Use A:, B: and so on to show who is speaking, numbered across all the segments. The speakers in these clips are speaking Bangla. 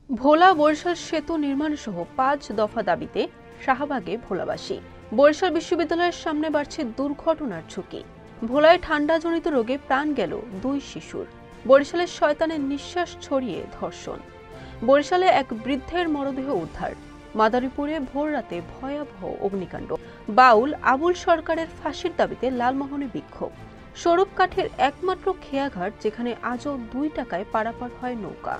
A: ভোলা বরিশাল সেতু নির্মাণ সহ ৫ দফা দাবিতে শাহবাগে ভোলাবাসী। বরিশাল বিশ্ববিদ্যালয়ের সামনে বাড়ছে দুর্ঘটনার ঝুঁকি। ভোলায় ঠান্ডাজনিত রোগে প্রাণ গেল ২ শিশুর। বরিশালের শয়তানের নিঃশ্বাস ছড়িয়ে ধর্ষণ। বরিশালে এক বৃদ্ধের মরদেহ উদ্ধার। মাদারীপুরে ভোররাতে ভয়াবহ অগ্নিকাণ্ড। বাউল আবুল সরকারের ফাঁসির দাবিতে লালমোহনে বিক্ষোভ। স্বরূপকাঠের একমাত্র খেয়াঘাট যেখানে আজও ২ টাকায় পারাপার হয় নৌকা।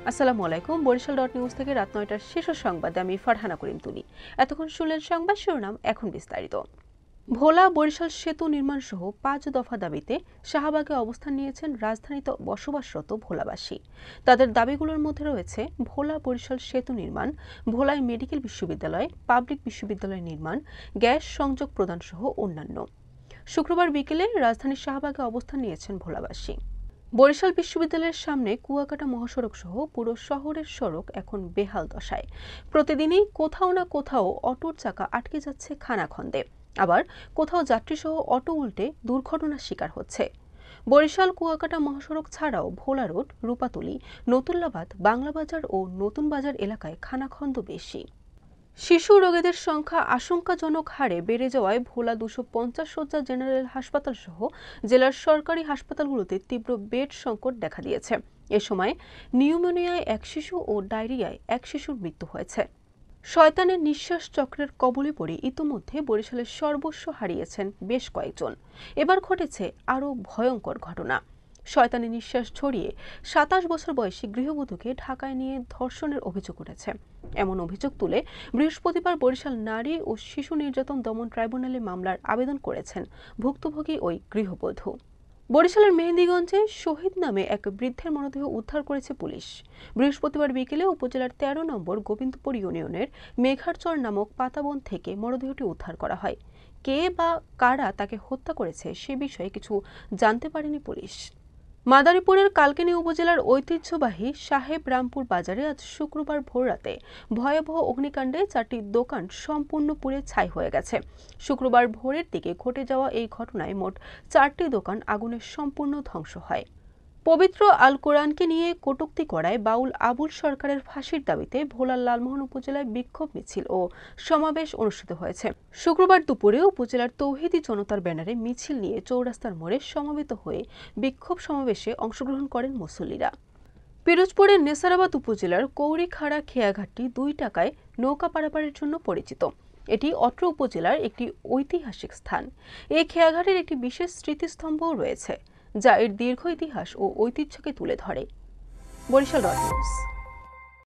A: আসসালামু আলাইকুম। বরিশাল.নিউজ থেকে রাত ৯টার শীর্ষ সংবাদে আমি ফারহানা করিম তুলি। এতক্ষণ শুনলেন সংবাদ শিরোনাম, এখন বিস্তারিত। ভোলা বরিশাল সেতু নির্মাণ সহ ৫ দফা দাবিতে শাহবাগে অবস্থান নিয়েছেন রাজধানীতে বসবাসরত ভোলাবাসী। তাদের দাবিগুলোর মধ্যে রয়েছে ভোলা বরিশাল সেতু নির্মাণ, ভোলায় মেডিকেল বিশ্ববিদ্যালয়, পাবলিক বিশ্ববিদ্যালয় নির্মাণ, গ্যাস সংযোগ প্রদান সহ অন্যান্য। শুক্রবার বিকেলে রাজধানীর শাহবাগে অবস্থান নিয়েছেন ভোলাবাসী। বরিশাল বিশ্ববিদ্যালয়ের সামনে কুয়াকাটা মহাসড়ক সহ পুরো শহরের সড়ক এখন বেহাল দশায়। প্রতিদিনই কোথাও না কোথাও অটোর চাকা আটকে যাচ্ছে খানাখন্দে, আবার কোথাও যাত্রীসহ অটো উল্টে দুর্ঘটনার শিকার হচ্ছে। বরিশাল কুয়াকাটা মহাসড়ক ছাড়াও ভোলা রোড, রূপাতলী, নতুল্লাবাদ, বাংলাবাজার ও নতুন বাজার এলাকায় খানাখন্দ বেশি। শিশু রোগীদের সংখ্যা আশঙ্কাজনক হারে বেড়ে যাওয়ায় ভোলা ২৫০ শয্যা জেনারেল হাসপাতাল সহ জেলার সরকারি হাসপাতালগুলোতে তীব্র বেড সংকট দেখা দিয়েছে। এ সময় নিউমোনিয়ায় এক শিশু ও ডায়রিয়ায় এক শিশুর মৃত্যু হয়েছে। শয়তানের নিঃশ্বাস চক্রের কবলে পড়ে ইতোমধ্যে বরিশালের সর্বস্ব হারিয়েছেন বেশ কয়েকজন। এবার ঘটেছে আরও ভয়ঙ্কর ঘটনা। শয়তানি নিঃশ্বাস ছড়িয়ে ২৭ বছর বয়সী গৃহবধূকে ঢাকায় নিয়ে ধর্ষণের অভিযোগ উঠেছে। এমন অভিযোগ তুলে বৃহস্পতিবার বরিশাল নারী ও শিশু নির্যাতন দমন ট্রাইব্যুনালে মামলার আবেদন করেছেন ভুক্তভোগী ওই গৃহবধূ। বরিশালের মেহেন্দিগঞ্জে শহীদ নামে এক বৃদ্ধের মরদেহ উদ্ধার করেছে পুলিশ। বৃহস্পতিবার বিকেলে উপজেলার ১৩ নম্বর গোবিন্দপুর ইউনিয়নের মেঘারচর নামক পাতাবন থেকে মরদেহটি উদ্ধার করা হয়। কে বা কারা তাকে হত্যা করেছে সে বিষয়ে কিছু জানতে পারেনি পুলিশ। মাদারীপুরের কালকিনি উপজেলার ঐতিহ্যবাহী সাহেব রামপুর বাজারে আজ শুক্রবার ভোররাতে ভয়াবহ অগ্নিকাণ্ডে ৪টি দোকান সম্পূর্ণ পুড়ে ছাই হয়ে গেছে। শুক্রবার ভোরের দিকে ঘটে যাওয়া এই ঘটনায় মোট ৪টি দোকান আগুনে সম্পূর্ণ ধ্বংস হয়। পবিত্র আল কোরআনকে নিয়ে কটূক্তি করায় বাউল আবুল সরকারের ফাঁসির দাবিতে ভোলার লালমোহন উপজেলায় বিক্ষোভ মিছিল ও সমাবেশ অনুষ্ঠিত হয়েছে। শুক্রবার দুপুরে উপজেলার তৌহিদি জনতার ব্যানারে মিছিল নিয়ে চৌরাস্তার মোড়ে সমবেত হয়ে বিক্ষোভ সমাবেশে অংশগ্রহণ করেন মুসল্লিরা। পিরোজপুরের নেসারাবাদ উপজেলার কৌরিখাড়া খেয়াঘাটটি ২ টাকায় নৌকা পারাপারের জন্য পরিচিত। এটি অত্র উপজেলার একটি ঐতিহাসিক স্থান। এই খেয়াঘাটের একটি বিশেষ স্মৃতিস্তম্ভও রয়েছে, যা এর দীর্ঘ ইতিহাস ও ঐতিহ্যকে তুলে ধরে। বরিশাল.নিউজ।